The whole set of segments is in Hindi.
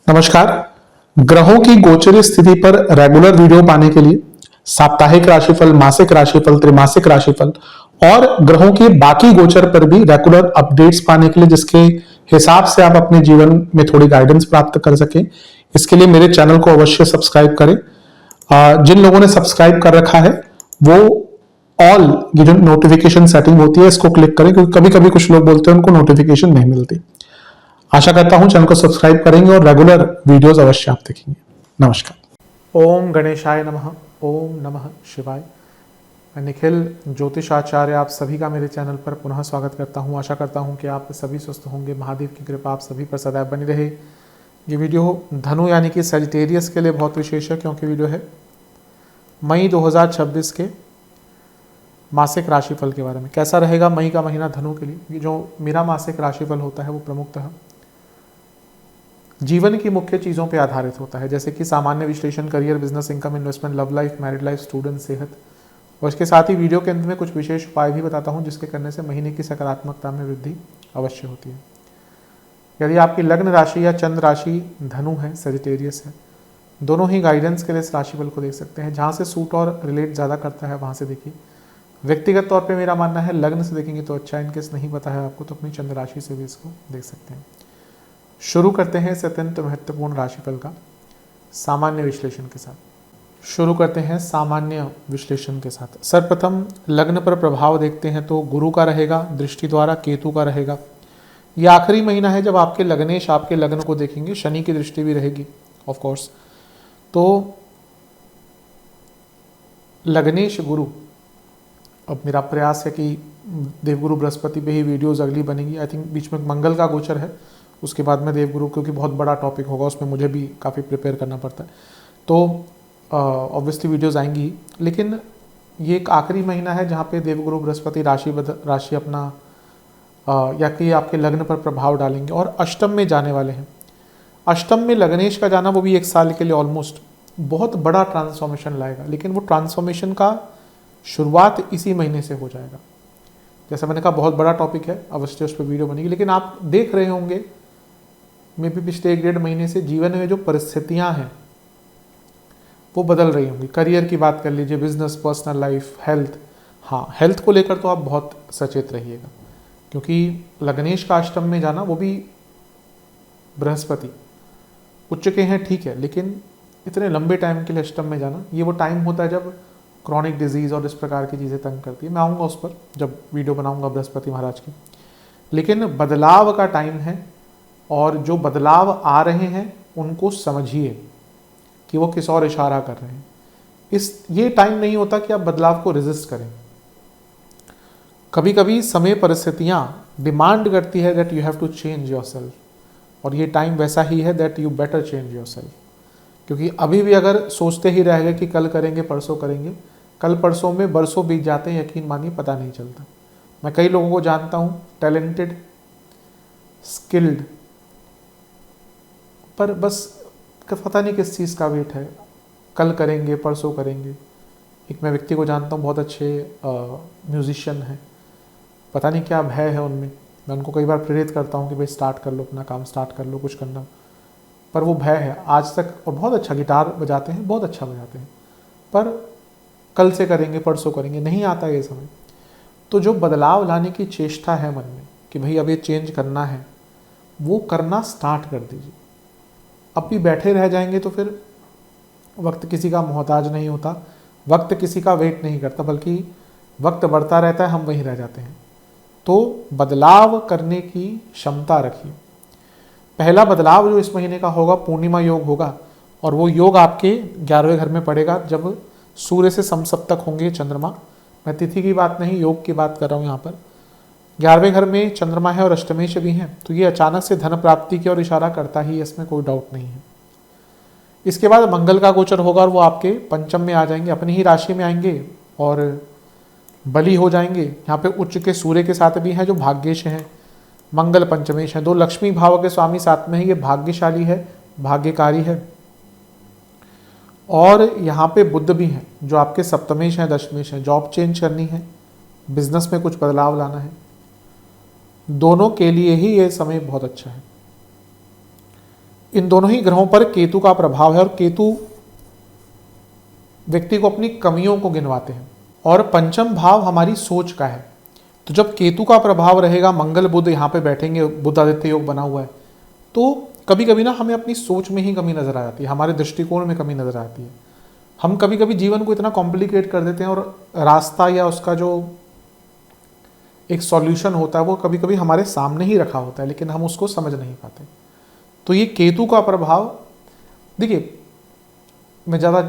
नमस्कार। ग्रहों की गोचर स्थिति पर रेगुलर वीडियो पाने के लिए साप्ताहिक राशिफल, मासिक राशिफल, त्रैमासिक राशिफल और ग्रहों के बाकी गोचर पर भी रेगुलर अपडेट्स पाने के लिए, जिसके हिसाब से आप अपने जीवन में थोड़ी गाइडेंस प्राप्त कर सकें, इसके लिए मेरे चैनल को अवश्य सब्सक्राइब करें। जिन लोगों ने सब्सक्राइब कर रखा है वो ऑल ये जो नोटिफिकेशन सेटिंग होती है इसको क्लिक करें, क्योंकि कभी कभी कुछ लोग बोलते हैं उनको नोटिफिकेशन नहीं मिलती। आशा करता हूं चैनल को सब्सक्राइब करेंगे और रेगुलर वीडियोस अवश्य आप देखेंगे। नमस्कार। ओम गणेशाय नमः। ओम नमः शिवाय। मैं निखिल ज्योतिषाचार्य आप सभी का मेरे चैनल पर पुनः स्वागत करता हूं। आशा करता हूं कि आप सभी स्वस्थ होंगे। महादेव की कृपा आप सभी पर सदैव बनी रहे। ये वीडियो धनु यानी कि सजिटेरियस के लिए बहुत विशेष है, क्योंकि वीडियो है मई 2026 के मासिक राशिफल के बारे में। कैसा रहेगा मई का महीना धनु के लिए। ये जो मेरा मासिक राशिफल होता है वो प्रमुखतः जीवन की मुख्य चीज़ों पर आधारित होता है, जैसे कि सामान्य विश्लेषण, career, business, income, investment, love life, married life, student, सेहत, और इसके साथ ही वीडियो के अंत में कुछ विशेष उपाय भी बताता हूं जिसके करने से महीने की सकारात्मकता में वृद्धि अवश्य होती है। यदि आपकी लग्न राशि या चंद्र राशि धनु है, सजिटेरियस है, दोनों ही गाइडेंस के लिए इस राशिफल को देख सकते हैं। जहाँ से सूट और रिलेट ज़्यादा करता है वहाँ से देखिए। व्यक्तिगत तौर पर मेरा मानना है लग्न से देखेंगे तो अच्छा, इनकेस नहीं पता है आपको तो अपनी चंद्र राशि से भी इसको देख सकते हैं। शुरू करते हैं इस अत्यंत महत्वपूर्ण राशिफल का सामान्य विश्लेषण के साथ। शुरू करते हैं सामान्य विश्लेषण के साथ। सर्वप्रथम लग्न पर प्रभाव देखते हैं तो गुरु का रहेगा, दृष्टि द्वारा केतु का रहेगा। यह आखिरी महीना है जब आपके लग्नेश आपके लग्न को देखेंगे। शनि की दृष्टि भी रहेगी ऑफ कोर्स। तो लग्नेश गुरु, अब मेरा प्रयास है कि देवगुरु बृहस्पति पे ही वीडियोस अगली बनेगी। आई थिंक बीच में मंगल का गोचर है, उसके बाद में देवगुरु, क्योंकि बहुत बड़ा टॉपिक होगा उसमें मुझे भी काफ़ी प्रिपेयर करना पड़ता है, तो ऑब्वियसली वीडियोस आएंगी। लेकिन ये एक आखिरी महीना है जहाँ पे देवगुरु बृहस्पति राशि अपना या कि आपके लग्न पर प्रभाव डालेंगे और अष्टम में जाने वाले हैं। अष्टम में लग्नेश का जाना वो भी एक साल के लिए ऑलमोस्ट बहुत बड़ा ट्रांसफॉर्मेशन लाएगा, लेकिन वो ट्रांसफॉर्मेशन का शुरुआत इसी महीने से हो जाएगा। जैसा मैंने कहा बहुत बड़ा टॉपिक है, अवश्य उस पर वीडियो बनेगी। लेकिन आप देख रहे होंगे मे भी पिछले 1-1.5 महीने से जीवन में जो परिस्थितियां हैं वो बदल रही होंगी। करियर की बात कर लीजिए, बिजनेस, पर्सनल लाइफ, हेल्थ। हाँ, हेल्थ को लेकर तो आप बहुत सचेत रहिएगा, क्योंकि लग्नेश का अष्टम में जाना, वो भी बृहस्पति उच्च के हैं ठीक है, लेकिन इतने लंबे टाइम के लिए अष्टम में जाना, ये वो टाइम होता है जब क्रॉनिक डिजीज़ और इस प्रकार की चीज़ें तंग करती है। मैं आऊँगा उस पर जब वीडियो बनाऊँगा बृहस्पति महाराज की। लेकिन बदलाव का टाइम है और जो बदलाव आ रहे हैं उनको समझिए कि वो किस और इशारा कर रहे हैं। ये टाइम नहीं होता कि आप बदलाव को रेजिस्ट करें। कभी कभी समय परिस्थितियाँ डिमांड करती है that you have to change yourself, और ये टाइम वैसा ही है that you better change yourself. क्योंकि अभी भी अगर सोचते ही रह गए कि कल करेंगे, परसों करेंगे, कल परसों में बरसों बीत जाते हैं, यकीन मानिए पता नहीं चलता। मैं कई लोगों को जानता हूँ टैलेंटेड, स्किल्ड, पर बस पता नहीं किस चीज़ का वेट है, कल करेंगे, परसों करेंगे। एक मैं व्यक्ति को जानता हूँ, बहुत अच्छे म्यूजिशियन हैं, पता नहीं क्या भय है उनमें। मैं उनको कई बार प्रेरित करता हूँ कि भाई स्टार्ट कर लो, अपना काम स्टार्ट कर लो, कुछ करना, पर वो भय है आज तक। और बहुत अच्छा गिटार बजाते हैं, बहुत अच्छा बजाते हैं, पर कल से करेंगे, परसों करेंगे, नहीं आता ये समय। तो जो बदलाव लाने की चेष्टा है मन में कि भाई अब ये चेंज करना है, वो करना स्टार्ट कर दीजिए। अब भी बैठे रह जाएंगे तो फिर वक्त किसी का मोहताज नहीं होता, वक्त किसी का वेट नहीं करता, बल्कि वक्त बढ़ता रहता है, हम वहीं रह जाते हैं। तो बदलाव करने की क्षमता रखिए। पहला बदलाव जो इस महीने का होगा, पूर्णिमा योग होगा, और वो योग आपके 11वें घर में पड़ेगा जब सूर्य से समसप्तक होंगे चंद्रमा। मैं तिथि की बात नहीं, योग की बात कर रहा हूँ। यहाँ पर 11वें घर में चंद्रमा है और अष्टमेश भी हैं, तो ये अचानक से धन प्राप्ति की ओर इशारा करता ही, इसमें कोई डाउट नहीं है। इसके बाद मंगल का गोचर होगा और वो आपके पंचम में आ जाएंगे, अपनी ही राशि में आएंगे और बली हो जाएंगे। यहाँ पे उच्च के सूर्य के साथ भी हैं जो भाग्येश हैं, मंगल पंचमेश है, 2 लक्ष्मी भाव के स्वामी साथ में है, ये भाग्यशाली है, भाग्यकारी है। और यहाँ पे बुध भी हैं जो आपके सप्तमेश हैं, दशमेश हैं। जॉब चेंज करनी है, बिजनेस में कुछ बदलाव लाना है, दोनों के लिए ही ये समय बहुत अच्छा है। इन दोनों ही ग्रहों पर केतु का प्रभाव है और केतु व्यक्ति को अपनी कमियों को गिनवाते हैं और पंचम भाव हमारी सोच का है। तो जब केतु का प्रभाव रहेगा, मंगल बुध यहाँ पे बैठेंगे, बुध आदित्य योग बना हुआ है, तो कभी कभी ना हमें अपनी सोच में ही कमी नजर आ जाती है, हमारे दृष्टिकोण में कमी नजर आती है। हम कभी कभी जीवन को इतना कॉम्प्लिकेट कर देते हैं और रास्ता या उसका जो एक सॉल्यूशन होता है वो कभी कभी हमारे सामने ही रखा होता है, लेकिन हम उसको समझ नहीं पाते। तो ये केतु का प्रभाव, देखिए मैं ज़्यादा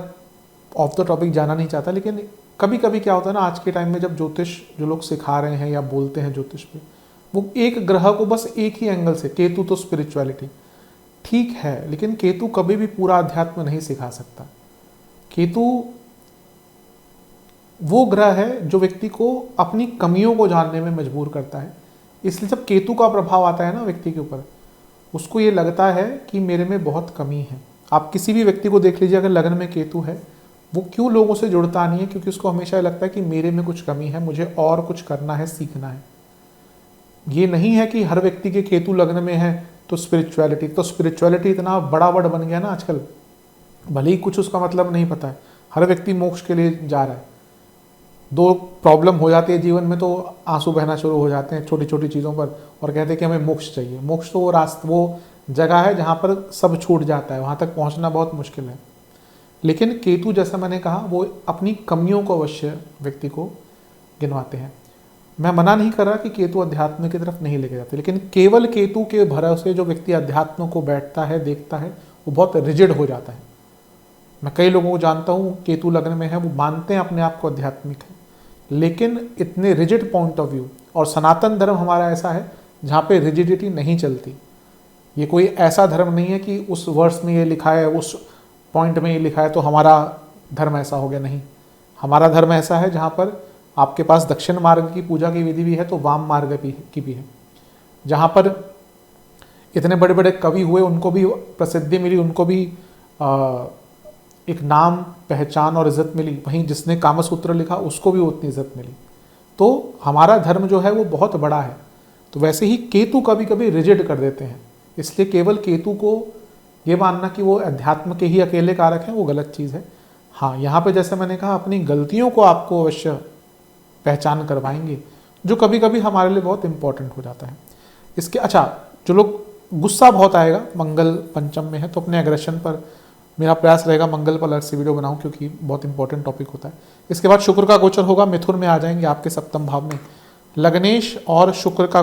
ऑफ द टॉपिक जाना नहीं चाहता, लेकिन कभी कभी क्या होता है ना, आज के टाइम में जब ज्योतिष जो लोग सिखा रहे हैं या बोलते हैं ज्योतिष पे, वो एक ग्रह को बस एक ही एंगल से, केतु तो स्पिरिचुअलिटी ठीक है, लेकिन केतु कभी भी पूरा अध्यात्म नहीं सिखा सकता। केतु वो ग्रह है जो व्यक्ति को अपनी कमियों को जानने में मजबूर करता है। इसलिए जब केतु का प्रभाव आता है ना व्यक्ति के ऊपर, उसको ये लगता है कि मेरे में बहुत कमी है। आप किसी भी व्यक्ति को देख लीजिए, अगर लगन में केतु है, वो क्यों लोगों से जुड़ता नहीं है, क्योंकि उसको हमेशा लगता है कि मेरे में कुछ कमी है, मुझे और कुछ करना है, सीखना है। ये नहीं है कि हर व्यक्ति के केतु लग्न में है तो स्पिरिचुअलिटी इतना बड़ा वर्ड बन गया ना आजकल, भले ही कुछ उसका मतलब नहीं पता है। हर व्यक्ति मोक्ष के लिए जा रहा है, दो प्रॉब्लम हो जाती है जीवन में तो आंसू बहना शुरू हो जाते हैं छोटी छोटी चीज़ों पर, और कहते हैं कि हमें मोक्ष चाहिए। मोक्ष तो वो जगह है जहाँ पर सब छूट जाता है, वहाँ तक पहुँचना बहुत मुश्किल है। लेकिन केतु, जैसा मैंने कहा, वो अपनी कमियों को अवश्य व्यक्ति को गिनवाते हैं। मैं मना नहीं कर रहा कि केतु अध्यात्म की तरफ नहीं लेके जाते, लेकिन केवल केतु के भरोसे जो व्यक्ति अध्यात्म को बैठता है, देखता है, वो बहुत रिजिड हो जाता है। मैं कई लोगों को जानता हूँ केतु लग्न में है, वो मानते हैं अपने आप को आध्यात्मिक है, लेकिन इतने रिजिड पॉइंट ऑफ व्यू, और सनातन धर्म हमारा ऐसा है जहाँ पे रिजिडिटी नहीं चलती। ये कोई ऐसा धर्म नहीं है कि उस वर्ष में ये लिखा है, उस पॉइंट में ये लिखा है तो हमारा धर्म ऐसा हो गया, नहीं। हमारा धर्म ऐसा है जहाँ पर आपके पास दक्षिण मार्ग की पूजा की विधि भी है तो वाम मार्ग की भी है। जहाँ पर इतने बड़े बड़े कवि हुए, उनको भी प्रसिद्धि मिली, उनको भी एक नाम, पहचान और इज्जत मिली, वहीं जिसने कामसूत्र लिखा उसको भी उतनी इज्जत मिली। तो हमारा धर्म जो है वो बहुत बड़ा है। तो वैसे ही केतु कभी कभी रिजिड कर देते हैं, इसलिए केवल केतु को ये मानना कि वो अध्यात्म के ही अकेले कारक हैं, वो गलत चीज़ है। हाँ, यहाँ पे जैसे मैंने कहा, अपनी गलतियों को आपको अवश्य पहचान करवाएंगे, जो कभी कभी हमारे लिए बहुत इंपॉर्टेंट हो जाता है। इसके जो लोग गुस्सा बहुत आएगा, मंगल पंचम में है, तो अपने एग्रेशन पर मेरा प्रयास रहेगा मंगल पर अलग से वीडियो बनाऊं, क्योंकि बहुत इंपॉर्टेंट टॉपिक होता है। इसके बाद शुक्र का गोचर होगा, मिथुन में आ जाएंगे आपके सप्तम भाव में। लग्नेश और शुक्र का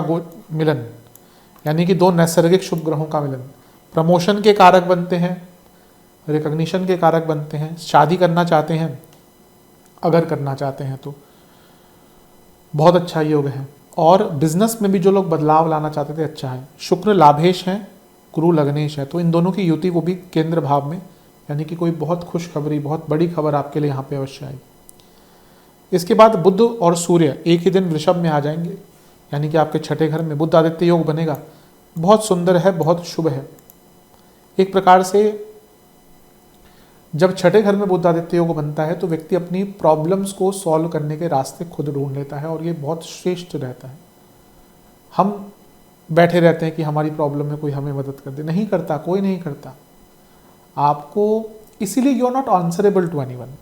मिलन, यानी कि दो नैसर्गिक शुभ ग्रहों का मिलन, प्रमोशन के कारक बनते हैं, रिकॉग्निशन के कारक बनते हैं। शादी करना चाहते हैं, अगर करना चाहते हैं तो बहुत अच्छा योग है। और बिजनेस में भी जो लोग बदलाव लाना चाहते थे, अच्छा है। शुक्र लाभेश हैं, गुरु लग्नेश है, तो इन दोनों की युति, वो भी केंद्र भाव में, यानी कि कोई बहुत खुशखबरी, बहुत बड़ी खबर आपके लिए यहाँ पे अवश्य आएगी। इसके बाद बुध और सूर्य एक ही दिन वृषभ में आ जाएंगे, यानी कि आपके छठे घर में बुध आदित्य योग बनेगा। बहुत सुंदर है, बहुत शुभ है। एक प्रकार से जब छठे घर में बुध आदित्य योग बनता है तो व्यक्ति अपनी प्रॉब्लम्स को सॉल्व करने के रास्ते खुद ढूंढ लेता है, और ये बहुत श्रेष्ठ रहता है। हम बैठे रहते हैं कि हमारी प्रॉब्लम में कोई हमें मदद कर दे, नहीं करता, कोई नहीं करता आपको, इसीलिए you are not answerable to anyone.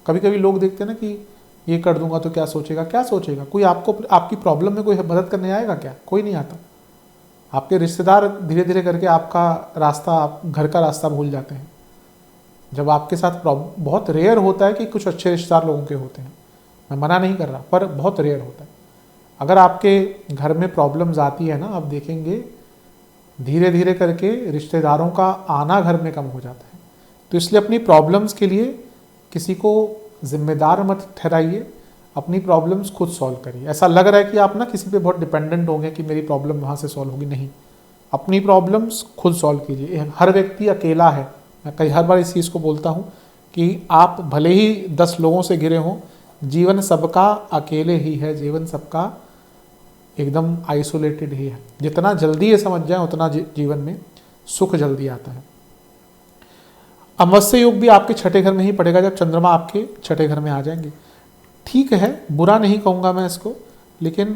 कभी कभी लोग देखते हैं ना कि ये कर दूंगा तो क्या सोचेगा, क्या सोचेगा, कोई आपको आपकी प्रॉब्लम में कोई मदद करने आएगा क्या? कोई नहीं आता। आपके रिश्तेदार धीरे धीरे करके आपका रास्ता, आप घर का रास्ता भूल जाते हैं। जब आपके साथ बहुत रेयर होता है कि कुछ अच्छे रिश्तेदार लोगों के होते हैं, मैं मना नहीं कर रहा, पर बहुत रेयर होता है। अगर आपके घर में प्रॉब्लम्स आती है ना, आप देखेंगे धीरे धीरे करके रिश्तेदारों का आना घर में कम हो जाता है। तो इसलिए अपनी प्रॉब्लम्स के लिए किसी को जिम्मेदार मत ठहराइए, अपनी प्रॉब्लम्स खुद सॉल्व करिए। ऐसा लग रहा है कि आप ना किसी पे बहुत डिपेंडेंट होंगे कि मेरी प्रॉब्लम वहाँ से सॉल्व होगी, नहीं, अपनी प्रॉब्लम्स खुद सॉल्व कीजिए। हर व्यक्ति अकेला है, मैं हर बार इस चीज़ को बोलता हूँ कि आप भले ही 10 लोगों से घिरे हों, जीवन सबका अकेले ही है, जीवन सबका एकदम आइसोलेटेड ही है। जितना जल्दी ये समझ जाए उतना जीवन में सुख जल्दी आता है। अमावस्या योग भी आपके छठे घर में ही पड़ेगा जब चंद्रमा आपके छठे घर में आ जाएंगे। ठीक है, बुरा नहीं कहूँगा मैं इसको, लेकिन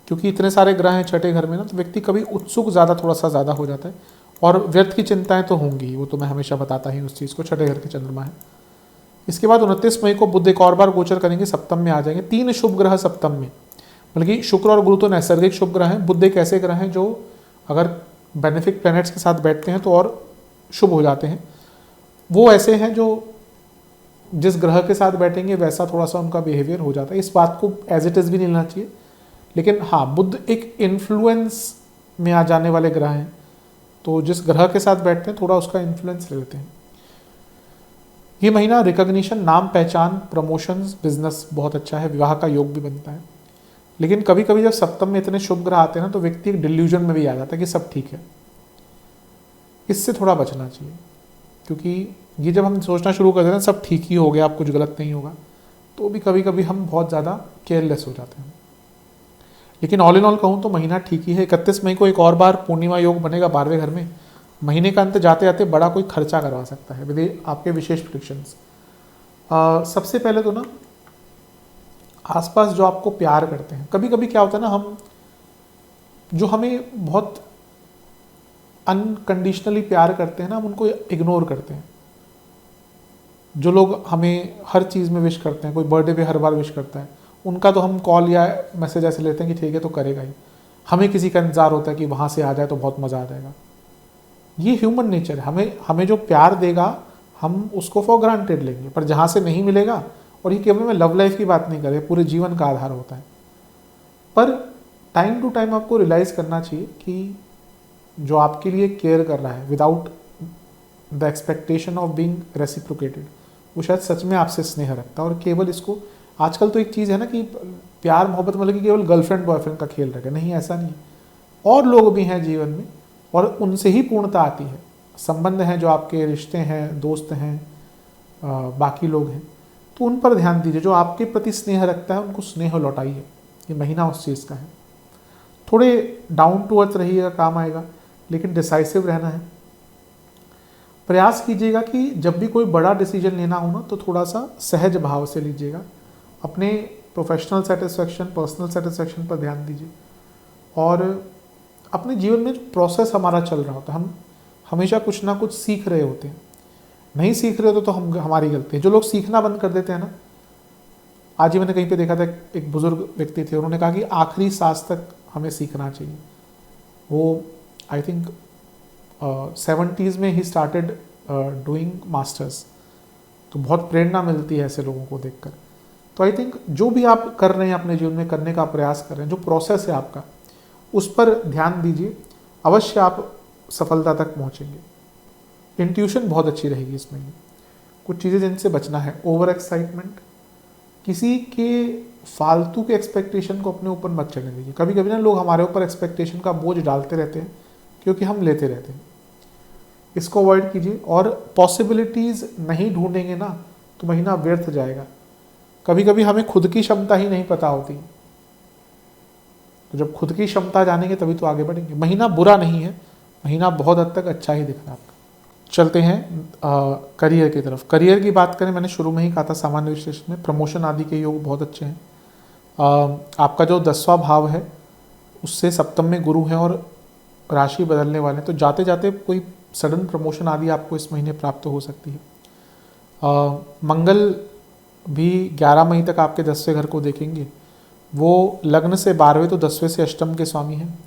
क्योंकि इतने सारे ग्रह हैं छठे घर में ना, तो व्यक्ति कभी उत्सुक थोड़ा सा ज़्यादा हो जाता है, और व्यर्थ की चिंताएं तो होंगी, वो तो मैं हमेशा बताता ही उस चीज़ को, छठे घर के चंद्रमा है। इसके बाद 29 मई को बुध एक और बार गोचर करेंगे, सप्तम में आ जाएंगे। 3 शुभ ग्रह सप्तम में, बल्कि शुक्र और गुरु तो नैसर्गिक शुभ ग्रह हैं, बुध एक ऐसे ग्रह हैं जो अगर बेनिफिक प्लैनेट्स के साथ बैठते हैं तो और शुभ हो जाते हैं। वो ऐसे हैं जो जिस ग्रह के साथ बैठेंगे वैसा थोड़ा सा उनका बिहेवियर हो जाता है। इस बात को एज इट इज़ भी नहीं लेना चाहिए, लेकिन हाँ, बुध एक इन्फ्लुएंस में आ जाने वाले ग्रह हैं, तो जिस ग्रह के साथ बैठते हैं थोड़ा उसका इन्फ्लुएंस ले लेते हैं। ये महीना रिकॉग्निशन, नाम पहचान, प्रमोशंस, बिजनेस बहुत अच्छा है, विवाह का योग भी बनता है। लेकिन कभी कभी जब सप्तम में इतने शुभ ग्रह आते हैं ना, तो व्यक्ति एक डिल्यूजन में भी आ जाता है कि सब ठीक है। इससे थोड़ा बचना चाहिए, क्योंकि ये जब हम सोचना शुरू कर देते हैं सब ठीक ही हो गया, अब कुछ गलत नहीं होगा, तो भी कभी कभी हम बहुत ज़्यादा केयरलेस हो जाते हैं। लेकिन ऑल इन ऑल कहूँ तो महीना ठीक ही है। 31 मई को एक और बार पूर्णिमा योग बनेगा 12वें घर में। महीने का अंत जाते जाते बड़ा कोई खर्चा करवा सकता है विधि आपके विशेष प्रिडिक्शंस। सबसे पहले तो ना, आसपास जो आपको प्यार करते हैं, कभी कभी क्या होता है ना, हम जो हमें बहुत अनकंडीशनली प्यार करते हैं ना, हम उनको इग्नोर करते हैं। जो लोग हमें हर चीज़ में विश करते हैं, कोई बर्थडे पे हर बार विश करता है, उनका तो हम कॉल या मैसेज ऐसे लेते हैं कि ठीक है तो करेगा ही। हमें किसी का इंतज़ार होता है कि वहाँ से आ जाए तो बहुत मज़ा आ जाएगा। ये ह्यूमन नेचर है, हमें जो प्यार देगा हम उसको फॉर ग्रांटेड लेंगे, पर जहाँ से नहीं मिलेगा, और ये केवल मैं लव लाइफ की बात नहीं कर रही, पूरे जीवन का आधार होता है। पर टाइम टू टाइम आपको रियलाइज़ करना चाहिए कि जो आपके लिए केयर कर रहा है without the expectation of being reciprocated, वो शायद सच में आपसे स्नेह रखता है। और केवल इसको, आजकल तो एक चीज़ है ना कि प्यार मोहब्बत मतलब कि केवल गर्लफ्रेंड बॉयफ्रेंड का खेल रखे, नहीं, ऐसा नहीं है। और लोग भी हैं जीवन में, और उनसे ही पूर्णता आती है। संबंध हैं, जो आपके रिश्ते हैं, दोस्त हैं, बाकी लोग हैं, तो उन पर ध्यान दीजिए। जो आपके प्रति स्नेह रखता है उनको स्नेह लौटाइए। ये महीना उस चीज़ का है। थोड़े डाउन टू अर्थ रहिएगा, काम आएगा, लेकिन डिसाइसिव रहना है। प्रयास कीजिएगा कि जब भी कोई बड़ा डिसीजन लेना हो ना, तो थोड़ा सा सहज भाव से लीजिएगा। अपने प्रोफेशनल सेटिस्फेक्शन, पर्सनल सेटिस्फेक्शन पर ध्यान दीजिए। और अपने जीवन में जो प्रोसेस हमारा चल रहा होता है, हम हमेशा कुछ ना कुछ सीख रहे होते हैं। नहीं सीख रहे होते तो हमारी गलती है। जो लोग सीखना बंद कर देते हैं ना, आज ही मैंने कहीं पे देखा था, एक बुजुर्ग व्यक्ति थे, उन्होंने कहा कि आखिरी सांस तक हमें सीखना चाहिए। वो आई थिंक 70s में ही स्टार्टेड डूइंग मास्टर्स। तो बहुत प्रेरणा मिलती है ऐसे लोगों को देखकर। तो आई थिंक जो भी आप कर रहे हैं अपने जीवन में, करने का प्रयास कर रहे हैं, जो प्रोसेस है आपका, उस पर ध्यान दीजिए, अवश्य आप सफलता तक पहुंचेंगे। इंट्यूशन बहुत अच्छी रहेगी इसमें। कुछ चीज़ें जिनसे बचना है, ओवर एक्साइटमेंट, किसी के फालतू के एक्सपेक्टेशन को अपने ऊपर मत चढ़ने दीजिए। कभी कभी ना लोग हमारे ऊपर एक्सपेक्टेशन का बोझ डालते रहते हैं, क्योंकि हम लेते रहते हैं। इसको अवॉइड कीजिए। और पॉसिबिलिटीज़ नहीं ढूंढेंगे ना, तो महीना व्यर्थ जाएगा। कभी कभी हमें खुद की क्षमता ही नहीं पता होती, तो जब खुद की क्षमता जानेंगे तभी तो आगे बढ़ेंगे। महीना बुरा नहीं है, महीना बहुत हद तक अच्छा ही दिख रहा है आपका। चलते हैं करियर की तरफ। करियर की बात करें, मैंने शुरू में ही कहा था सामान्य विश्लेषण में प्रमोशन आदि के योग बहुत अच्छे हैं। आपका जो 10वां भाव है उससे सप्तम में गुरु है और राशि बदलने वाले हैं, तो जाते जाते कोई सडन प्रमोशन आदि आपको इस महीने प्राप्त हो सकती है। मंगल भी 11 मई तक आपके 10वें घर को देखेंगे। वो लग्न से 12वें तो 10वें से अष्टम के स्वामी हैं।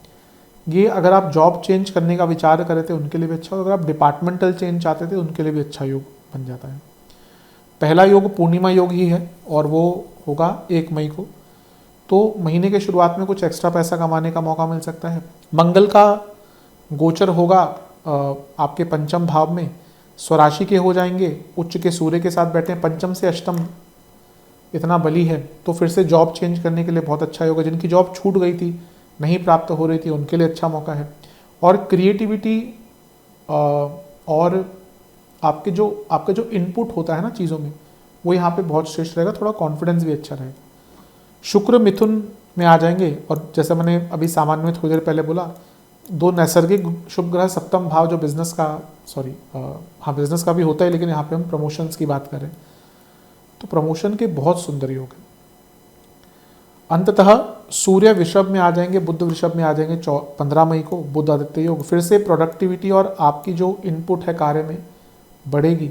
ये अगर आप जॉब चेंज करने का विचार कर रहे थे उनके लिए भी अच्छा, और अगर आप डिपार्टमेंटल चेंज चाहते थे उनके लिए भी अच्छा योग बन जाता है। पहला योग पूर्णिमा योग ही है और वो होगा 1 मई को। तो महीने के शुरुआत में कुछ एक्स्ट्रा पैसा कमाने का मौका मिल सकता है। मंगल का गोचर होगा आपके पंचम भाव में, स्वराशि के हो जाएंगे, उच्च के सूर्य के साथ बैठे हैं, पंचम से अष्टम इतना बली है, तो फिर से जॉब चेंज करने के लिए बहुत अच्छा होगा। जिनकी जॉब छूट गई थी, नहीं प्राप्त हो रही थी, उनके लिए अच्छा मौका है। और क्रिएटिविटी और आपका जो इनपुट होता है ना चीज़ों में, वो यहाँ पे बहुत श्रेष्ठ रहेगा। थोड़ा कॉन्फिडेंस भी अच्छा रहेगा। शुक्र मिथुन में आ जाएंगे, और जैसा मैंने अभी सामान्य में थोड़ी देर पहले बोला, 2 नैसर्गिक शुभ ग्रह सप्तम भाव जो बिजनेस का, बिजनेस का भी होता है, लेकिन यहाँ पे हम प्रमोशंस की बात कर रहे हैं, तो प्रमोशन के बहुत सुंदर योग है। अंततः सूर्य वृषभ में आ जाएंगे, बुध वृषभ में आ जाएंगे 15 मई को, बुध आदित्य योग। फिर से प्रोडक्टिविटी और आपकी जो इनपुट है कार्य में बढ़ेगी।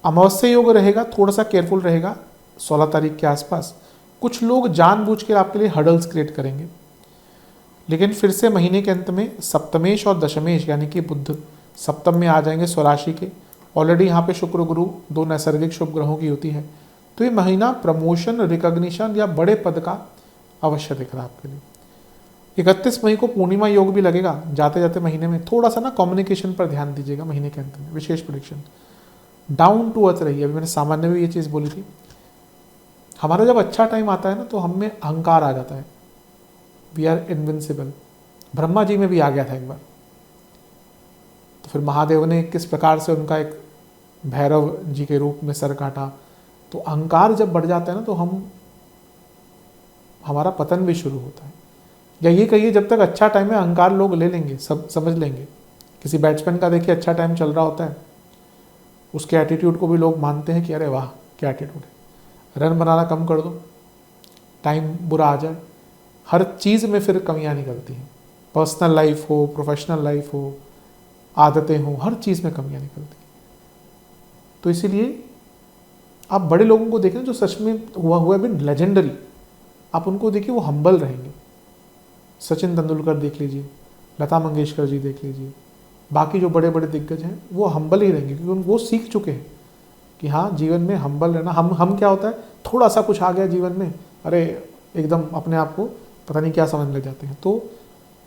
अमावस्या योग रहेगा, थोड़ा सा केयरफुल रहेगा 16 तारीख के आसपास। कुछ लोग जानबूझकर आपके लिए हर्डल्स क्रिएट करेंगे, लेकिन फिर से महीने के अंत में सप्तमेश और दशमेश यानी कि बुध सप्तम में आ जाएंगे स्वराशि के। ऑलरेडी यहाँ पे शुक्र गुरु दो नैसर्गिक शुभ ग्रहों की होती है, तो ये महीना प्रमोशन, रिकॉग्निशन या बड़े पद का अवश्य दिख रहा है आपके लिए। 31 मई को पूर्णिमा योग भी लगेगा। जाते जाते महीने में थोड़ा सा ना कम्युनिकेशन पर ध्यान दीजिएगा महीने के अंत में। विशेष प्रेडिक्शन, डाउन टू अर्थ रहिए। अभी मैंने सामान्य में ये चीज़ बोली थी, हमारा जब अच्छा टाइम आता है ना तो हम में अहंकार आ जाता है, we are invincible. Brahma ji में भी आ गया था एक बार, तो फिर महादेव ने किस प्रकार से उनका एक भैरव जी के रूप में सर काटा। तो अहंकार जब बढ़ जाता है ना तो हमारा पतन भी शुरू होता है। या ये कहिए जब तक अच्छा टाइम है अहंकार लोग ले लेंगे, सब समझ लेंगे। किसी बैट्समैन का देखिए अच्छा टाइम चल रहा होता है, उसके एटीट्यूड को भी लोग मानते हैं कि अरे वाह क्या एटीट्यूड है। रन बनाना कम कर दो, टाइम बुरा आ जाए, हर चीज़ में फिर कमियां निकलती हैं। पर्सनल लाइफ हो, प्रोफेशनल लाइफ हो, आदतें हो, हर चीज़ में कमियां निकलती हैं। तो इसीलिए आप बड़े लोगों को देखें जो सच में हुआ भी लेजेंडरी, आप उनको देखिए वो हम्बल रहेंगे। सचिन तेंदुलकर देख लीजिए, लता मंगेशकर जी देख लीजिए, बाकी जो बड़े बड़े दिग्गज हैं वो हम्बल ही रहेंगे, क्योंकि वो सीख चुके हैं कि हाँ जीवन में हम्बल रहना। हम क्या होता है, थोड़ा सा कुछ आ गया जीवन में, अरे एकदम अपने आप को पता नहीं क्या समझने लग जाते हैं। तो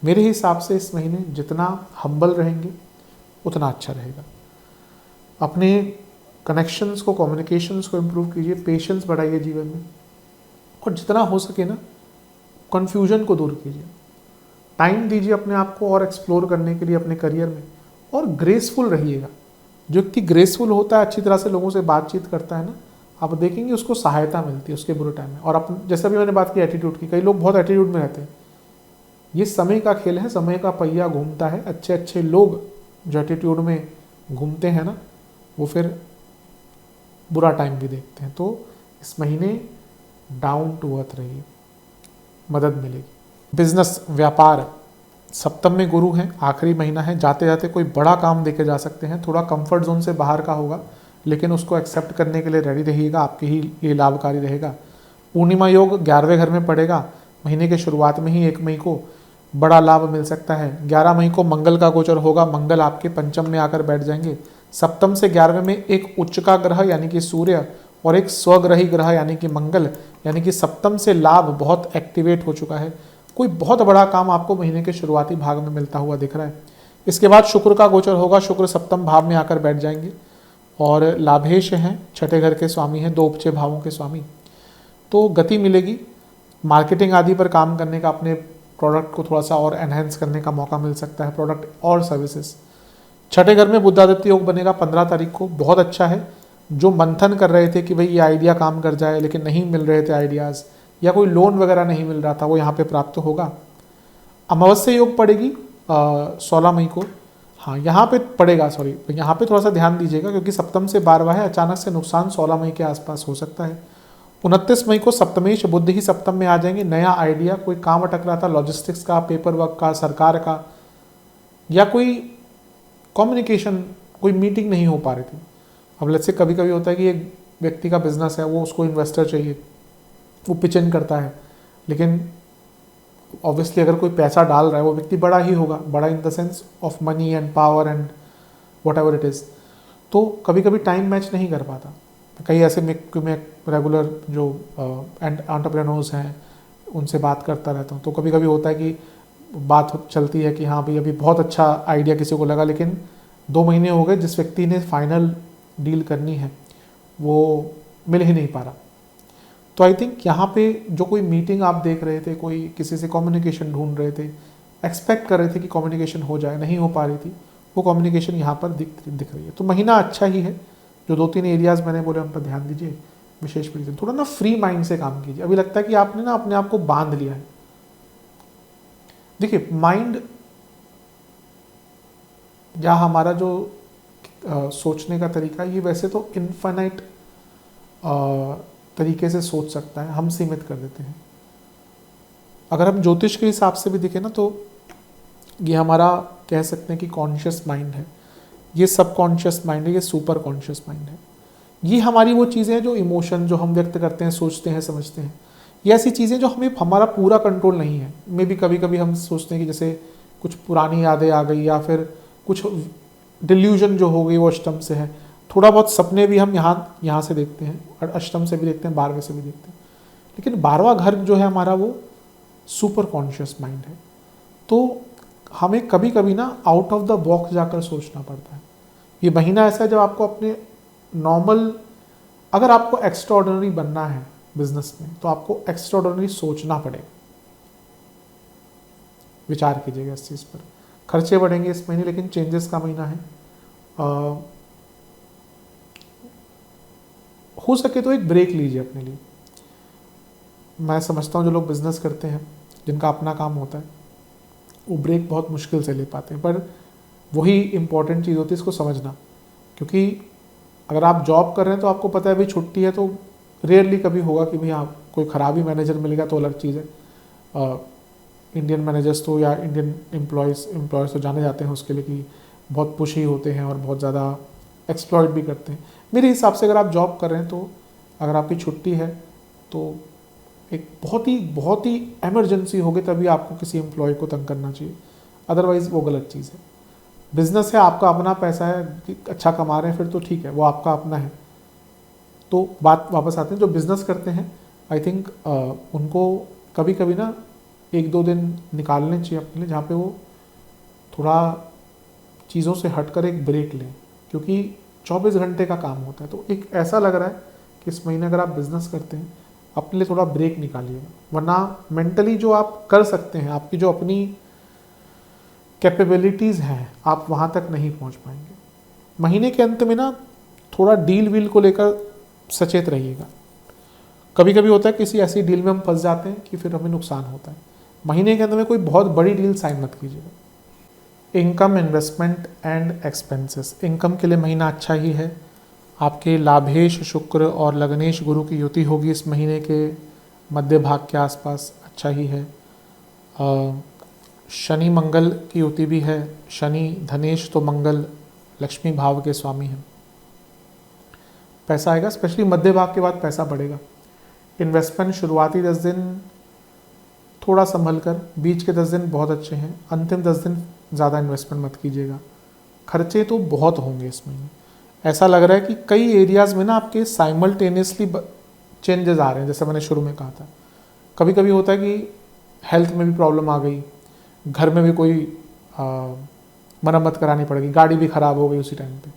मेरे हिसाब से इस महीने जितना हम्बल रहेंगे उतना अच्छा रहेगा। अपने कनेक्शंस को, कम्युनिकेशंस को इम्प्रूव कीजिए, पेशेंस बढ़ाइए जीवन में, और जितना हो सके ना कन्फ्यूजन को दूर कीजिए। टाइम दीजिए अपने आप को और एक्सप्लोर करने के लिए अपने करियर में, और ग्रेसफुल रहिएगा। जो व्यक्ति ग्रेसफुल होता है, अच्छी तरह से लोगों से बातचीत करता है ना, आप देखेंगे उसको सहायता मिलती है उसके बुरे टाइम में। और अपन जैसा भी मैंने बात की एटीट्यूड की, कई लोग बहुत एटीट्यूड में रहते हैं। ये समय का खेल है, समय का पहिया घूमता है। अच्छे अच्छे लोग जो एटीट्यूड में घूमते हैं ना, वो फिर बुरा टाइम भी देखते हैं। तो इस महीने डाउन टू अर्थ रहिए, मदद मिलेगी। बिजनेस, व्यापार, सप्तम में गुरु हैं, आखिरी महीना है। जाते जाते कोई बड़ा काम देके जा सकते हैं, थोड़ा कंफर्ट जोन से बाहर का होगा, लेकिन उसको एक्सेप्ट करने के लिए रेडी रहिएगा, आपके ही लिए लाभकारी रहेगा। पूर्णिमा योग 11वें घर में पड़ेगा, महीने के शुरुआत में ही 1 मई को बड़ा लाभ मिल सकता है। 11 मई को मंगल का गोचर होगा, मंगल आपके पंचम में आकर बैठ जाएंगे। सप्तम से 11वें में एक उच्च का ग्रह यानी कि सूर्य और एक स्वग्रही ग्रह यानी कि मंगल, यानी कि सप्तम से लाभ बहुत एक्टिवेट हो चुका है। कोई बहुत बड़ा काम आपको महीने के शुरुआती भाग में मिलता हुआ दिख रहा है। इसके बाद शुक्र का गोचर होगा, शुक्र सप्तम भाव में आकर बैठ जाएंगे और लाभेश हैं, छठे घर के स्वामी हैं, 2 उपचे भावों के स्वामी। तो गति मिलेगी, मार्केटिंग आदि पर काम करने का, अपने प्रोडक्ट को थोड़ा सा और एनहेंस करने का मौका मिल सकता है, प्रोडक्ट और सर्विसेज। छठे घर में बुधादित्य योग बनेगा 15 तारीख को, बहुत अच्छा है। जो मंथन कर रहे थे कि भाई ये आइडिया काम कर जाए, लेकिन नहीं मिल रहे थे आइडियाज़, या कोई लोन वगैरह नहीं मिल रहा था, वो यहाँ पे प्राप्त होगा। अमावस्या योग पड़ेगी 16 मई को, हाँ यहाँ पे पड़ेगा, सॉरी यहाँ पे थोड़ा सा ध्यान दीजिएगा, क्योंकि सप्तम से 12वां है, अचानक से नुकसान 16 मई के आसपास हो सकता है। 29 मई को सप्तमेश बुध ही सप्तम में आ जाएंगे। नया आइडिया, कोई काम अटक रहा था लॉजिस्टिक्स का, पेपर वर्क का, सरकार का, या कोई कम्युनिकेशन, कोई मीटिंग नहीं हो पा रही थी। अब लेट्स से कभी कभी होता है कि एक व्यक्ति का बिजनेस है, वो उसको इन्वेस्टर चाहिए, वो पिच इन करता है, लेकिन ऑब्वियसली अगर कोई पैसा डाल रहा है वो व्यक्ति बड़ा ही होगा, बड़ा in the sense of money and power and what ever it is. तो कभी कभी टाइम मैच नहीं कर पाता। कई ऐसे मैं रेगुलर जो एंटरप्रेन्योर्स हैं उनसे बात करता रहता हूँ, तो कभी कभी होता है कि बात चलती है कि हाँ भाई अभी बहुत अच्छा आइडिया किसी को लगा, लेकिन 2 महीने हो गए, जिस व्यक्ति ने फाइनल डील करनी है वो मिल ही नहीं पा रहा। तो आई थिंक यहाँ पे जो कोई मीटिंग आप देख रहे थे, कोई किसी से कम्युनिकेशन ढूंढ रहे थे, एक्सपेक्ट कर रहे थे कि कम्युनिकेशन हो जाए, नहीं हो पा रही थी, वो कम्युनिकेशन यहाँ पर दिख रही है। तो महीना अच्छा ही है। जो 2-3 एरियाज़ मैंने बोले उन पर ध्यान दीजिए, विशेष रीजन। थोड़ा ना फ्री माइंड से काम कीजिए। अभी लगता है कि आपने ना अपने आप को बांध लिया है। देखिए माइंड या हमारा जो सोचने का तरीका, ये वैसे तो इनफाइनाइट तरीके से सोच सकता है, हम सीमित कर देते हैं। अगर हम ज्योतिष के हिसाब से भी देखें ना तो ये हमारा कह सकते हैं कि कॉन्शियस माइंड है, ये सब कॉन्शियस माइंड है, ये सुपर कॉन्शियस माइंड है। ये हमारी वो चीज़ें हैं जो इमोशन जो हम व्यक्त करते हैं, सोचते हैं, समझते हैं, ये ऐसी चीज़ें जो हमें हमारा पूरा कंट्रोल नहीं है। मे भी कभी कभी हम सोचते हैं कि जैसे कुछ पुरानी यादें आ गई या फिर कुछ डिल्यूजन जो हो गई वो अष्टम से है। थोड़ा बहुत सपने भी हम यहाँ से देखते हैं और अष्टम से भी देखते हैं, 12वें से भी देखते हैं। लेकिन 12वां घर जो है हमारा वो सुपर कॉन्शियस माइंड है। तो हमें कभी कभी ना आउट ऑफ द बॉक्स जाकर सोचना पड़ता है। ये महीना ऐसा है जब आपको अपने नॉर्मल, अगर आपको एक्स्ट्राऑर्डिनरी बनना है बिजनेस में तो आपको एक्स्ट्राऑर्डिनरी सोचना पड़ेगा। विचार कीजिएगा इस चीज़ पर। खर्चे बढ़ेंगे इस महीने, लेकिन चेंजेस का महीना है। हो सके तो एक ब्रेक लीजिए अपने लिए। मैं समझता हूँ जो लोग बिजनेस करते हैं, जिनका अपना काम होता है, वो ब्रेक बहुत मुश्किल से ले पाते हैं, पर वही इम्पोर्टेंट चीज़ होती है इसको समझना। क्योंकि अगर आप जॉब कर रहे हैं तो आपको पता है भाई छुट्टी है, तो रेयरली कभी होगा कि भाई आप कोई ख़राबी मैनेजर मिलेगा तो अलग चीज़ है। इंडियन मैनेजर्स तो या इंडियन एम्प्लॉयज़ तो जाने जाते हैं उसके लिए कि बहुत पुशी होते हैं और बहुत ज़्यादा एक्सप्लॉइट भी करते हैं। मेरे हिसाब से अगर आप जॉब कर रहे हैं तो अगर आपकी छुट्टी है तो एक बहुत ही एमरजेंसी होगी तभी आपको किसी एम्प्लॉय को तंग करना चाहिए, अदरवाइज़ वो गलत चीज़ है। बिजनेस है, आपका अपना पैसा है, अच्छा कमा रहे हैं फिर तो ठीक है, वो आपका अपना है। तो बात वापस आते हैं, जो बिज़नेस करते हैं आई थिंक उनको कभी कभी ना 1-2 दिन निकालने चाहिए अपने लिए, जहाँ पे वो थोड़ा चीज़ों से हटकर एक ब्रेक लें, क्योंकि 24 घंटे का काम होता है। तो एक ऐसा लग रहा है कि इस महीने अगर आप बिज़नेस करते हैं अपने लिए थोड़ा ब्रेक निकालिएगा, वरना मेंटली जो आप कर सकते हैं, आपकी जो अपनी कैपेबिलिटीज़ हैं, आप वहाँ तक नहीं पहुँच पाएंगे। महीने के अंत में ना थोड़ा डील वील को लेकर सचेत रहिएगा। कभी कभी होता है किसी ऐसी डील में हम फंस जाते हैं कि फिर हमें नुकसान होता है। महीने के अंत में कोई बहुत बड़ी डील साइन मत कीजिएगा। Income, investment and expenses. Income के लिए महीना अच्छा ही है। आपके लाभेश शुक्र और लग्नेश गुरु की युति होगी इस महीने के मध्य भाग के आसपास, अच्छा ही है। शनि मंगल की युति भी है। शनि धनेश तो मंगल लक्ष्मी भाव के स्वामी हैं। पैसा आएगा, स्पेशली मध्य भाग के बाद पैसा बढ़ेगा। इन्वेस्टमेंट शुरुआती 10 दिन थोड़ा संभल कर, बीच के 10 दिन बहुत अच्छे हैं, अंतिम 10 दिन ज़्यादा इन्वेस्टमेंट मत कीजिएगा। खर्चे तो बहुत होंगे इस महीने। ऐसा लग रहा है कि कई एरियाज़ में ना आपके साइमल्टेनियसली चेंजेस आ रहे हैं। जैसे मैंने शुरू में कहा था, कभी कभी होता है कि हेल्थ में भी प्रॉब्लम आ गई, घर में भी कोई मरम्मत करानी पड़ेगी, गाड़ी भी ख़राब हो गई उसी टाइम पे,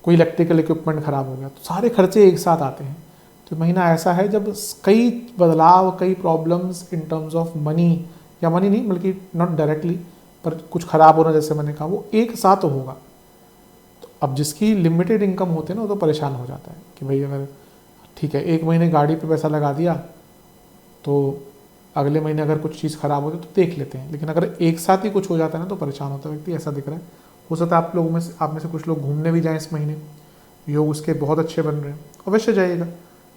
कोई इलेक्ट्रिकल इक्विपमेंट ख़राब हो गया, तो सारे खर्चे एक साथ आते हैं। तो महीना ऐसा है जब कई बदलाव, कई problems in terms of money, या मनी नहीं बल्कि नॉट डायरेक्टली, पर कुछ ख़राब होना जैसे मैंने कहा वो एक साथ होगा। तो अब जिसकी लिमिटेड इनकम होती है ना वो तो परेशान हो जाता है कि भाई अगर ठीक है 1 महीने गाड़ी पे पैसा लगा दिया तो अगले महीने अगर कुछ चीज़ ख़राब होती है तो देख लेते हैं, लेकिन अगर एक साथ ही कुछ हो जाता है ना तो परेशान होता है व्यक्ति। ऐसा दिख रहा है। हो सकता है आप में से कुछ लोग घूमने भी जाएँ इस महीने, योग उसके बहुत अच्छे बन रहे हैं, अवश्य जाइएगा,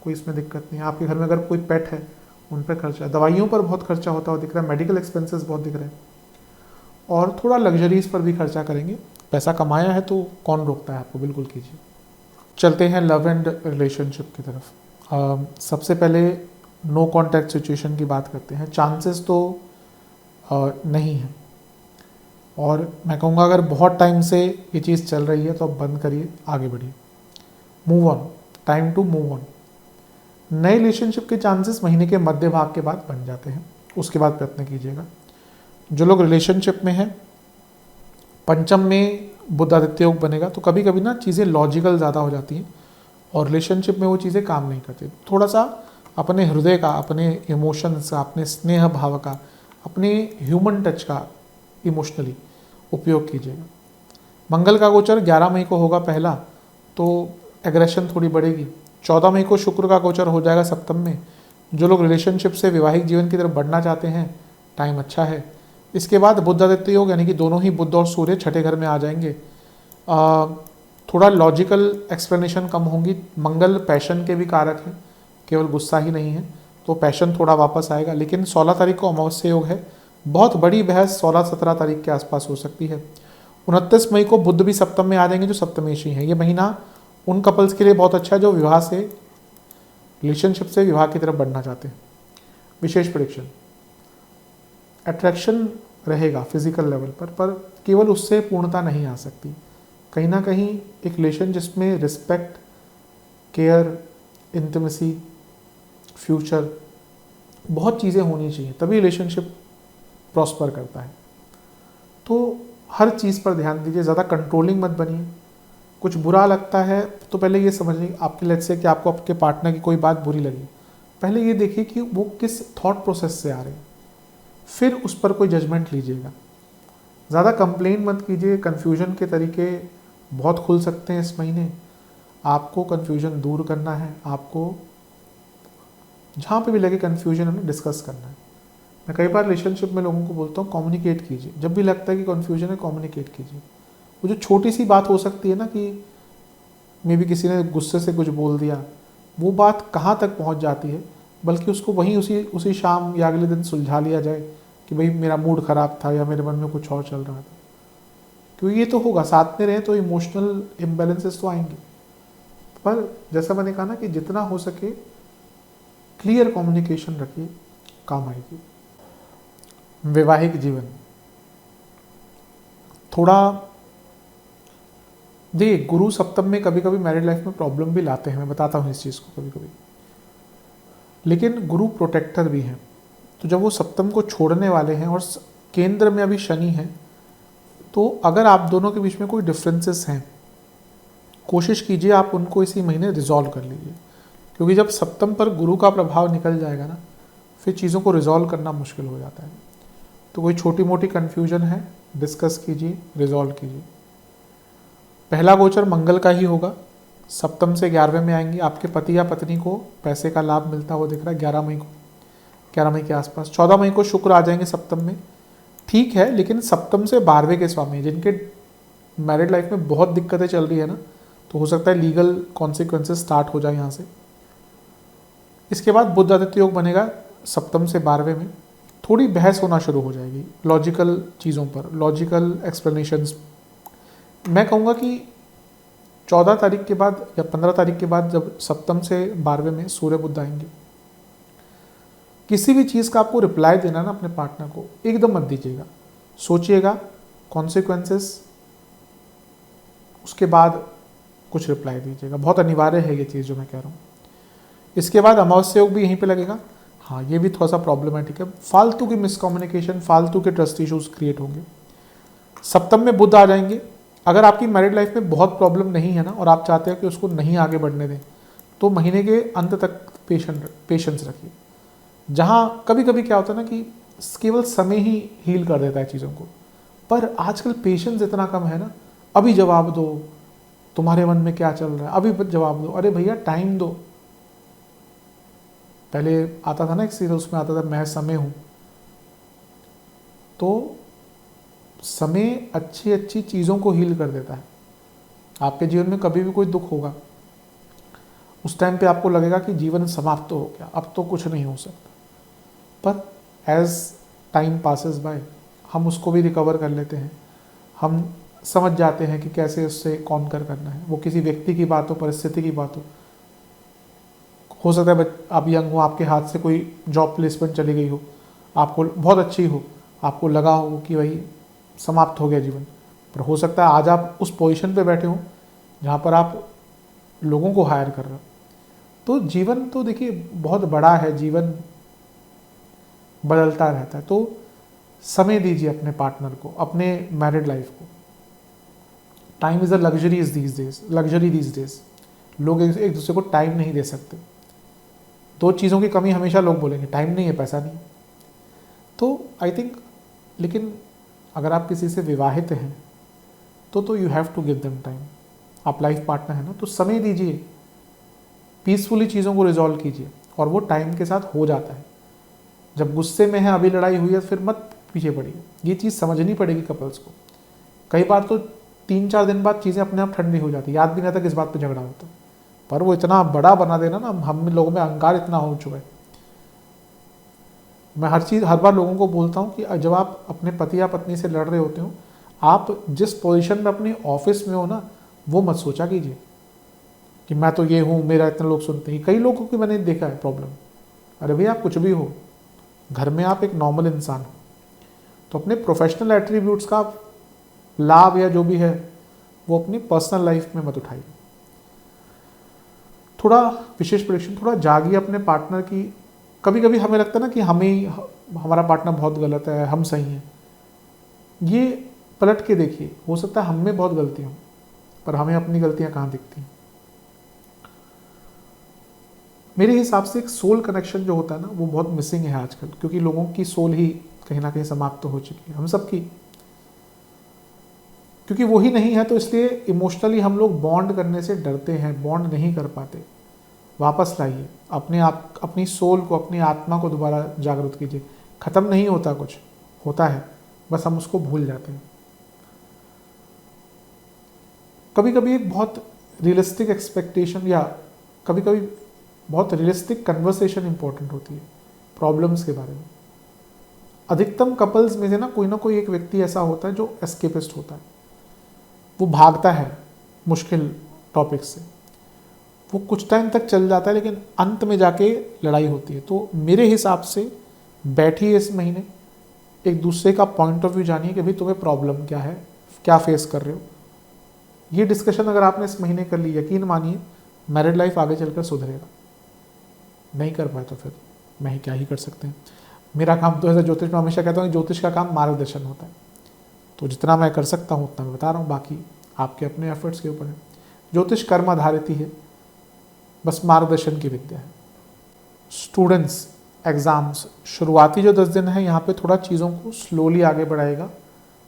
कोई इसमें दिक्कत नहीं है। आपके घर में अगर कोई पेट है उन पर खर्चा, दवाइयों पर बहुत खर्चा होता हुआ दिख रहा है, मेडिकल एक्सपेंसेस बहुत दिख रहे हैं, और थोड़ा लग्जरीज पर भी खर्चा करेंगे। पैसा कमाया है तो कौन रोकता है आपको, बिल्कुल कीजिए। चलते हैं लव एंड रिलेशनशिप की तरफ। सबसे पहले नो कॉन्टैक्ट सिचुएशन की बात करते हैं। चांसेस तो नहीं है, और मैं कहूँगा अगर बहुत टाइम से ये चीज़ चल रही है तो अब बंद करिए, आगे बढ़िए, move on, time to move on. नए रिलेशनशिप के चांसेस महीने के मध्य भाग के बाद बन जाते हैं, उसके बाद प्रयत्न कीजिएगा। जो लोग रिलेशनशिप में हैं, पंचम में बुध आदित्य योग बनेगा, तो कभी कभी ना चीज़ें लॉजिकल ज़्यादा हो जाती हैं और रिलेशनशिप में वो चीज़ें काम नहीं करती। थोड़ा सा अपने हृदय का, अपने इमोशंस का, अपने स्नेह भाव का, अपने ह्यूमन टच का इमोशनली उपयोग कीजिएगा। मंगल का गोचर 11 मई को होगा पहला, तो एग्रेशन थोड़ी बढ़ेगी। 14 मई को शुक्र का गोचर हो जाएगा सप्तम में। जो लोग रिलेशनशिप से वैवाहिक जीवन की तरफ बढ़ना चाहते हैं, टाइम अच्छा है। इसके बाद बुध आदित्य योग, यानी कि दोनों ही बुध और सूर्य छठे घर में आ जाएंगे। थोड़ा लॉजिकल एक्सप्लेनेशन कम होंगी। मंगल पैशन के भी कारक हैं, केवल गुस्सा ही नहीं है, तो पैशन थोड़ा वापस आएगा। लेकिन 16 तारीख को अमावस्या योग है, बहुत बड़ी बहस 16-17 तारीख के आसपास हो सकती है। 29 मई को बुध भी सप्तम में आ जाएंगे, जो सप्तमेशी हैं। ये महीना उन कपल्स के लिए बहुत अच्छा है जो विवाह से, रिलेशनशिप से विवाह की तरफ बढ़ना चाहते हैं। विशेष प्रेडिक्शन, अट्रैक्शन रहेगा फिजिकल लेवल पर केवल उससे पूर्णता नहीं आ सकती। कहीं ना कहीं एक रिलेशन जिसमें रिस्पेक्ट, केयर, इंटीमेसी, फ्यूचर, बहुत चीज़ें होनी चाहिए, तभी रिलेशनशिप प्रॉस्पर करता है। तो हर चीज़ पर ध्यान दीजिए, ज़्यादा कंट्रोलिंग मत बनिए। कुछ बुरा लगता है तो पहले ये समझिए, आपके लेट्स से कि आपको आपके पार्टनर की कोई बात बुरी लगी, पहले ये देखिए कि वो किस थॉट प्रोसेस से आ रहे हैं, फिर उस पर कोई जजमेंट लीजिएगा। ज़्यादा कंप्लेन मत कीजिए। कन्फ्यूजन के तरीके बहुत खुल सकते हैं इस महीने। आपको कन्फ्यूजन दूर करना है, आपको जहाँ पे भी लगे कन्फ्यूजन है डिस्कस करना है। मैं कई बार रिलेशनशिप में लोगों को बोलता हूँ कम्युनिकेट कीजिए। जब भी लगता है कि कन्फ्यूजन है, कम्युनिकेट कीजिए। वो जो छोटी सी बात हो सकती है ना, कि मे बी किसी ने गुस्से से कुछ बोल दिया, वो बात कहाँ तक पहुँच जाती है, बल्कि उसको वहीं उसी शाम या अगले दिन सुलझा लिया जाए कि भाई मेरा मूड ख़राब था या मेरे मन में कुछ और चल रहा था। क्योंकि ये तो होगा, साथ में रहें तो इमोशनल इम्बैलेंसेस तो आएंगे। पर जैसा मैंने कहा ना कि जितना हो सके क्लियर कम्युनिकेशन रखिए, काम आएगी। वैवाहिक जीवन थोड़ा देखिए, गुरु सप्तम में कभी कभी मैरिड लाइफ में प्रॉब्लम भी लाते हैं, मैं बताता हूँ इस चीज़ को कभी कभी। लेकिन गुरु प्रोटेक्टर भी हैं, तो जब वो सप्तम को छोड़ने वाले हैं और केंद्र में अभी शनि है, तो अगर आप दोनों के बीच में कोई डिफरेंसेस हैं, कोशिश कीजिए आप उनको इसी महीने रिजॉल्व कर लीजिए। क्योंकि जब सप्तम पर गुरु का प्रभाव निकल जाएगा ना, फिर चीज़ों को रिजॉल्व करना मुश्किल हो जाता है। तो कोई छोटी मोटी कन्फ्यूजन है, डिस्कस कीजिए, रिजॉल्व कीजिए। पहला गोचर मंगल का ही होगा, सप्तम से 11वें में आएंगे। आपके पति या पत्नी को पैसे का लाभ मिलता हुआ दिख रहा है 11 मई को, 11 मई के आसपास। 14 मई को शुक्र आ जाएंगे सप्तम में, ठीक है। लेकिन सप्तम से 12वें के स्वामी, जिनके मैरिड लाइफ में बहुत दिक्कतें चल रही है ना, तो हो सकता है लीगल कॉन्सिक्वेंसेस स्टार्ट हो जाए यहाँ से। इसके बाद बुध आदित्य योग बनेगा सप्तम से 12वें में। थोड़ी बहस होना शुरू हो जाएगी लॉजिकल चीज़ों पर, लॉजिकल एक्सप्लेनेशंस। मैं कहूँगा कि 14 तारीख के बाद या 15 तारीख के बाद जब सप्तम से 12वें में सूर्य बुध आएंगे, किसी भी चीज़ का आपको रिप्लाई देना ना अपने पार्टनर को, एकदम मत दीजिएगा, सोचिएगा कॉन्सिक्वेंसेस, उसके बाद कुछ रिप्लाई दीजिएगा। बहुत अनिवार्य है ये चीज़ जो मैं कह रहा हूँ। इसके बाद अमावस्या योग भी यहीं पे लगेगा। हाँ, ये भी थोड़ा सा प्रॉब्लमेटिक है, फालतू की मिसकम्युनिकेशन, फालतू के ट्रस्ट इश्यूज क्रिएट होंगे। सप्तम में बुध आ जाएंगे। अगर आपकी मैरिड लाइफ में बहुत प्रॉब्लम नहीं है ना, और आप चाहते हैं कि उसको नहीं आगे बढ़ने दें, तो महीने के अंत तक पेशेंस रखिए। जहाँ कभी कभी क्या होता है ना कि केवल समय ही हील कर देता है चीज़ों को, पर आजकल पेशेंस इतना कम है ना। अभी जवाब दो, तुम्हारे मन में क्या चल रहा है, अभी जवाब दो। अरे भैया टाइम दो। पहले आता था ना एक सीरियल, उसमें आता था मैं समय हूँ। तो समय अच्छी अच्छी चीज़ों को हील कर देता है। आपके जीवन में कभी भी कोई दुख होगा, उस टाइम पे आपको लगेगा कि जीवन समाप्त हो गया, अब तो कुछ नहीं हो सकता। पर एज टाइम पासेस बाय हम उसको भी रिकवर कर लेते हैं। हम समझ जाते हैं कि कैसे उससे कॉन्कर करना है। वो किसी व्यक्ति की बात हो, परिस्थिति की बात हो सकता है आप यंग हो, आपके हाथ से कोई जॉब प्लेसमेंट चली गई हो, आपको बहुत अच्छी हो, आपको लगा हो कि भाई समाप्त हो गया जीवन, पर हो सकता है आज आप उस पोजीशन पे बैठे हो जहाँ पर आप लोगों को हायर कर रहे हो। तो जीवन तो देखिए बहुत बड़ा है, जीवन बदलता रहता है। तो समय दीजिए अपने पार्टनर को, अपने मैरिड लाइफ को। Time is a luxury these days. लोग एक दूसरे को टाइम नहीं दे सकते। दो चीज़ों की कमी हमेशा लोग बोलेंगे, टाइम नहीं है, पैसा नहीं। तो आई थिंक, लेकिन अगर आप किसी से विवाहित हैं तो you have to give them time. आप लाइफ पार्टनर है ना, तो समय दीजिए, पीसफुली चीज़ों को रिजॉल्व कीजिए, और वो टाइम के साथ हो जाता है। जब गुस्से में है, अभी लड़ाई हुई है, फिर मत पीछे पड़िए। ये चीज़ समझनी पड़ेगी कपल्स को। कई बार तो 3-4 दिन बाद चीज़ें अपने आप ठंडी हो जाती है, याद भी नहीं आता किस बात पे झगड़ा होता, पर वो इतना बड़ा बना देना ना, हम लोगों में अहंकार इतना हो चुका है मैं हर बार लोगों को बोलता हूँ कि जब आप अपने पति या पत्नी से लड़ रहे होते हो, आप जिस पोजीशन में अपने ऑफिस में हो ना, वो मत सोचा कीजिए कि मैं तो ये हूँ, मेरा इतने लोग सुनते हैं। कई लोगों की मैंने देखा है प्रॉब्लम। अरे भैया आप कुछ भी हो, घर में आप एक नॉर्मल इंसान हो, तो अपने प्रोफेशनल एट्रीब्यूट्स का लाभ या जो भी है वो अपनी पर्सनल लाइफ में मत उठाइए। थोड़ा विशेष प्रेडिक्शन, थोड़ा जागिए अपने पार्टनर की। कभी कभी हमें लगता है ना कि हमारा पार्टनर बहुत गलत है, हम सही हैं। ये पलट के देखिए, हो सकता है हम में बहुत गलती हो, पर हमें अपनी गलतियां कहाँ दिखती हैं। मेरे हिसाब से एक सोल कनेक्शन जो होता है ना, वो बहुत मिसिंग है आजकल, क्योंकि लोगों की सोल ही कहीं ना कहीं समाप्त हो चुकी है, हम सबकी। क्योंकि वही नहीं है तो इसलिए इमोशनली हम लोग बॉन्ड करने से डरते हैं, बॉन्ड नहीं कर पाते। वापस लाइए अपने आप, अपनी सोल को, अपनी आत्मा को दोबारा जागरूक कीजिए। खत्म नहीं होता, कुछ होता है, बस हम उसको भूल जाते हैं। कभी कभी एक बहुत रियलिस्टिक एक्सपेक्टेशन या कभी कभी बहुत रियलिस्टिक कन्वर्सेशन इंपॉर्टेंट होती है प्रॉब्लम्स के बारे में। अधिकतम कपल्स में से ना कोई एक व्यक्ति ऐसा होता है जो एस्केपिस्ट होता है, वो भागता है मुश्किल टॉपिक से, वो कुछ टाइम तक चल जाता है लेकिन अंत में जाके लड़ाई होती है। तो मेरे हिसाब से बैठिए इस महीने, एक दूसरे का पॉइंट ऑफ व्यू जानिए कि भाई तुम्हें प्रॉब्लम क्या है, क्या फेस कर रहे हो। ये डिस्कशन अगर आपने इस महीने कर ली, यकीन मानिए मैरिड लाइफ आगे चलकर सुधरेगा। नहीं कर पाए तो फिर मैं ही क्या ही कर सकते हैं। मेरा काम तो ऐसा, ज्योतिष में हमेशा कहता हूँ ज्योतिष का काम मार्गदर्शन होता है, तो जितना मैं कर सकता हूँ उतना मैं बता रहा हूँ, बाकी आपके अपने एफर्ट्स के ऊपर है। ज्योतिष कर्म आधारित ही है, बस मार्गदर्शन की विद्या है। स्टूडेंट्स, एग्ज़ाम्स, शुरुआती जो 10 दिन है यहाँ पे थोड़ा चीज़ों को स्लोली आगे बढ़ाएगा।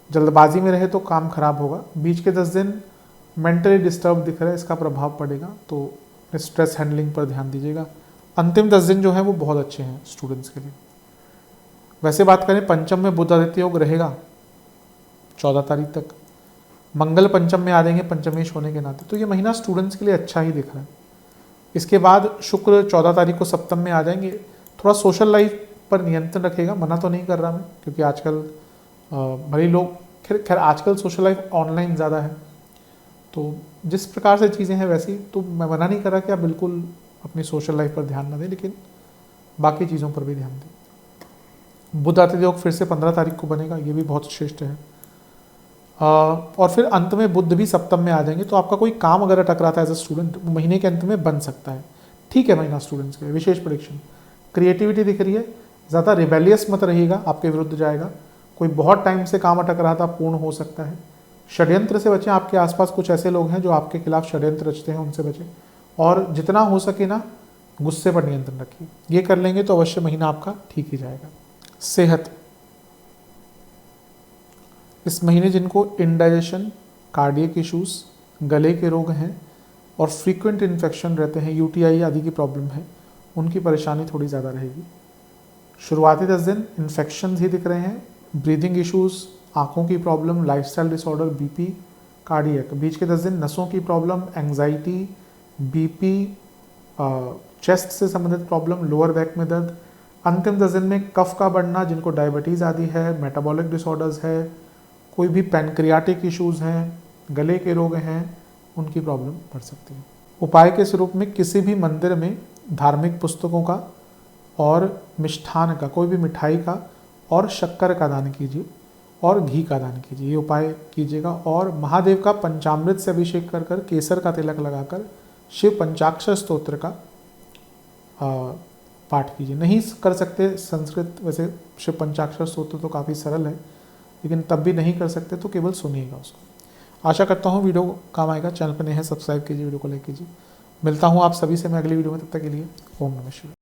जल्दबाजी में रहे तो काम खराब होगा। बीच के 10 दिन मेंटली डिस्टर्ब दिख रहा है, इसका प्रभाव पड़ेगा, तो स्ट्रेस हैंडलिंग पर ध्यान दीजिएगा। अंतिम 10 दिन जो है वो बहुत अच्छे हैं स्टूडेंट्स के लिए। वैसे बात करें, पंचम में बुध आदित्य योग रहेगा 14 तारीख तक। मंगल पंचम में आ जाएंगे पंचमेश होने के नाते, तो ये महीना स्टूडेंट्स के लिए अच्छा ही दिख रहा है। इसके बाद शुक्र 14 तारीख को सप्तम में आ जाएंगे। थोड़ा सोशल लाइफ पर नियंत्रण रखेगा, मना तो नहीं कर रहा मैं, क्योंकि आजकल भले लोग खैर आजकल सोशल लाइफ ऑनलाइन ज़्यादा है, तो जिस प्रकार से चीज़ें हैं वैसी, तो मैं मना नहीं कर रहा कि आप बिल्कुल अपनी सोशल लाइफ पर ध्यान न दें, लेकिन बाकी चीज़ों पर भी ध्यान दें। बुध आदित्य योग फिर से 15 तारीख को बनेगा, ये भी बहुत श्रेष्ठ है। और फिर अंत में बुध भी सप्तम में आ जाएंगे, तो आपका कोई काम अगर अटक रहा था एज ए स्टूडेंट, महीने के अंत में बन सकता है। ठीक है महीना स्टूडेंट्स के लिए। विशेष प्रेडिक्शन, क्रिएटिविटी दिख रही है, ज़्यादा रिबेलियस मत रहिएगा, आपके विरुद्ध जाएगा। कोई बहुत टाइम से काम अटक रहा था, पूर्ण हो सकता है। षड्यंत्र से बचें, आपके आसपास कुछ ऐसे लोग हैं जो आपके खिलाफ षड्यंत्र रचते हैं, उनसे बचें। और जितना हो सके ना, गुस्से पर नियंत्रण रखिए। ये कर लेंगे तो अवश्य महीना आपका ठीक ही जाएगा। सेहत, इस महीने जिनको इंडाइजेशन, कार्डियक इश्यूज, गले के रोग हैं और फ्रीक्वेंट इन्फेक्शन रहते हैं, यूटीआई आदि की प्रॉब्लम है, उनकी परेशानी थोड़ी ज़्यादा रहेगी। शुरुआती 10 दिन इन्फेक्शन ही दिख रहे हैं, ब्रीदिंग इश्यूज, आँखों की problem, lifestyle disorder, BP, cardiac. बीच के 10 दिन नसों की प्रॉब्लम, एंग्जाइटी, बीपी, चेस्ट से संबंधित प्रॉब्लम, लोअर बैक में दर्द। अंतिम 10 दिन में कफ का बढ़ना, जिनको डायबिटीज़ आदि है, मेटाबॉलिक डिसऑर्डर्स है, कोई भी पैनक्रियाटिक इश्यूज़ हैं, गले के रोग हैं, उनकी प्रॉब्लम बढ़ सकती है। उपाय के स्वरूप में किसी भी मंदिर में धार्मिक पुस्तकों का और मिष्ठान का, कोई भी मिठाई का और शक्कर का दान कीजिए और घी का दान कीजिए, ये उपाय कीजिएगा। और महादेव का पंचामृत से अभिषेक कर कर, केसर का तिलक लगाकर शिव पंचाक्षर स्तोत्र का पाठ कीजिए। नहीं कर सकते संस्कृत, वैसे शिव पंचाक्षर स्तोत्र तो काफ़ी सरल है, लेकिन तब भी नहीं कर सकते तो केवल सुनिएगा उसको। आशा करता हूँ वीडियो काम आएगा। चैनल पर नए हैं, सब्सक्राइब कीजिए, वीडियो को लाइक कीजिए। मिलता हूँ आप सभी से मैं अगली वीडियो में, तब तक के लिए ओम नमः शिवाय।